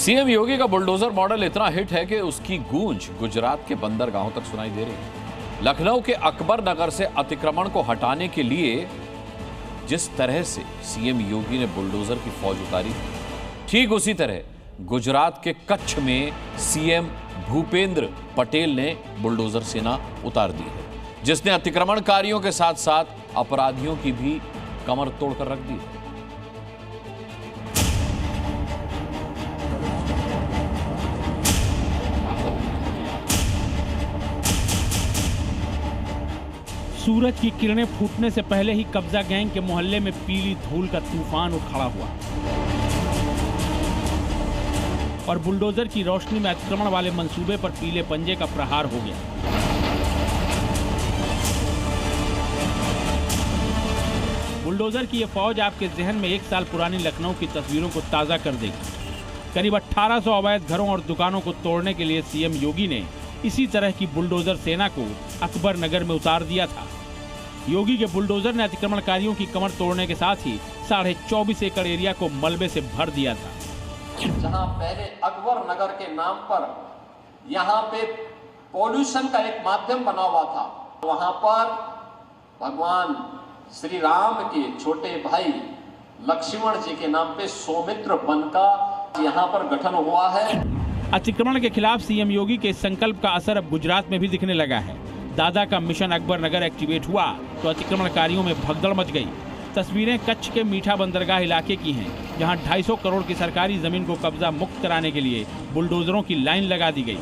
CM योगी का bulldozer model इतना hit है कि उसकी गूंज गुजरात के बंदरगाहों तक सुनाई दे रही है। लखनऊ के अकबर नगर से अतिक्रमण को हटाने के लिए जिस तरह से सीएम योगी ने बुलडोजर की फौज उतारी, ठीक उसी तरह गुजरात के कच्छ में सीएम भूपेंद्र पटेल ने बुलडोजर सेना उतार दी है, जिसने अतिक्रमणकारियों के साथ साथ अपराधियों की भी कमर तोड़कर रख दी है। सूरज की किरणें फूटने से पहले ही कब्जा गैंग के मोहल्ले में पीली धूल का तूफान उठ खड़ा हुआ और बुलडोजर की रोशनी में अतिक्रमण वाले मंसूबे पर पीले पंजे का प्रहार हो गया। बुलडोजर की यह फौज आपके जहन में एक साल पुरानी लखनऊ की तस्वीरों को ताजा कर देगी। करीब 1800 अवैध घरों और दुकानों को तोड़ने के लिए सीएम योगी ने इसी तरह की बुलडोजर सेना को अकबर नगर में उतार दिया था। योगी के बुलडोजर ने अतिक्रमणकारियों की कमर तोड़ने के साथ ही 24.5 एकड़ एरिया को मलबे से भर दिया था। जहां पहले अकबर नगर के नाम पर यहां पे पॉल्यूशन का एक माध्यम बना हुआ था, वहां पर भगवान श्री राम के छोटे भाई लक्ष्मण जी के नाम पे सौमित्र वन का यहां पर गठन हुआ है। अतिक्रमण के खिलाफ सीएम योगी के संकल्प का असर अब गुजरात में भी दिखने लगा है। दादा का मिशन अकबर नगर एक्टिवेट हुआ तो अतिक्रमणकारियों में भगदड़ मच गई। तस्वीरें कच्छ के मीठा बंदरगाह इलाके की हैं, जहां 250 करोड़ की सरकारी जमीन को कब्जा मुक्त कराने के लिए बुलडोजरों की लाइन लगा दी गई।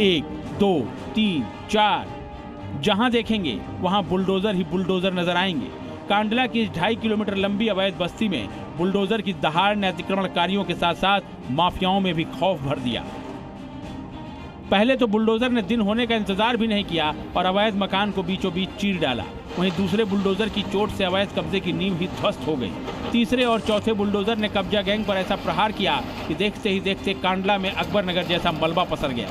1, 2, 3, 4 जहां देखेंगे वहां बुलडोजर ही बुलडोजर नजर आएंगे। कांडला की 2.5 किलोमीटर लंबी अवैध बस्ती में बुलडोजर की दहाड़ ने अतिक्रमणकारियों के साथ साथ माफियाओं में भी खौफ भर दिया। पहले तो बुलडोजर ने दिन होने का इंतजार भी नहीं किया और अवैध मकान को बीचों बीच चीर डाला। वहीं दूसरे बुलडोजर की चोट से अवैध कब्जे की नींव ही ध्वस्त हो गई। तीसरे और चौथे बुलडोजर ने कब्जा गैंग पर ऐसा प्रहार किया कि देखते ही देखते कांडला में अकबर नगर जैसा मलबा पसर गया।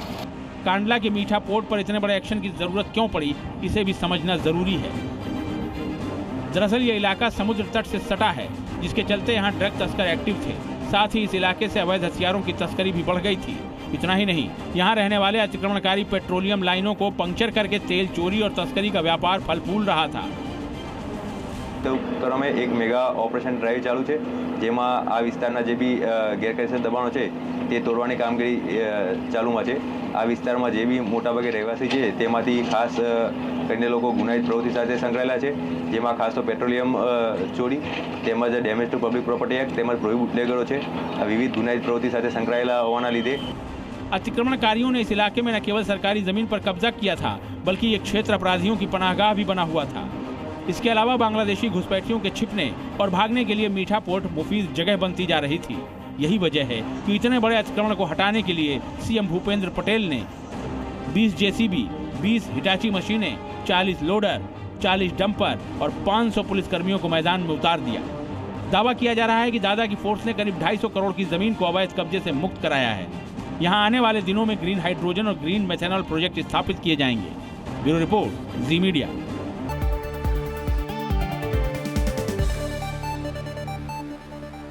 कांडला के मीठा पोर्ट पर इतने बड़े एक्शन की जरूरत क्यों पड़ी, इसे भी समझना जरूरी है। दरअसल ये इलाका समुद्र तट से सटा है, जिसके चलते यहाँ ड्रग तस्कर एक्टिव थे। साथ ही इस इलाके से अवैध हथियारों की तस्करी भी बढ़ गई थी। इतना ही नहीं, यहाँ रहने वाले अतिक्रमणकारी पेट्रोलियम लाइनों को पंक्चर करके तेल चोरी और तस्करी का व्यापार फल फूल रहा था। में एक मेगा ऑपरेशन ड्राइव चालू है, જેમાં આ વિસ્તારના જે બી ગેરકાયદેસર દબાણો છે તે તોડવાની કામગીરી ચાલુમાં છે। આ વિસ્તારમાં જે બી મોટાભાગે રહેવાસી છે તેમાંથી ખાસ કરીને લોકો ગુનાહિત પ્રવૃત્તિ સાથે સંકળાયેલા છે, જેમાં ખાસ તો પેટ્રોલિયમ ચોરી તેમજ damage two public property act તેમજ પ્રોહિબિટ બુટલેગરો છે, આ વિવિધ ગુનાહિત પ્રવૃત્તિ સાથે સંકળાયેલા હોવાના લીધે अतिक्रमणकारियों ने इस इलाके में न केवल सरकारी जमीन पर कब्जा किया था, बल्कि ये क्षेत्र अपराधियों की पनाहगाह भी बना हुआ था। इसके अलावा बांग्लादेशी घुसपैठियों के छिपने और भागने के लिए मीठा पोर्ट मुफीद जगह बनती जा रही थी। यही वजह है कि इतने बड़े अतिक्रमण को हटाने के लिए सीएम भूपेंद्र पटेल ने 20 जेसीबी, 20 हिटाची मशीनें, 40 लोडर, 40 डंपर और 500 पुलिसकर्मियों को मैदान में उतार दिया। दावा किया जा रहा है कि दादा की फोर्स ने करीब 250 करोड़ की जमीन को अवैध कब्जे से मुक्त कराया है। यहाँ आने वाले दिनों में ग्रीन हाइड्रोजन और ग्रीन मेथेनॉल प्रोजेक्ट स्थापित किए जाएंगे। ब्यूरो रिपोर्ट, जी मीडिया।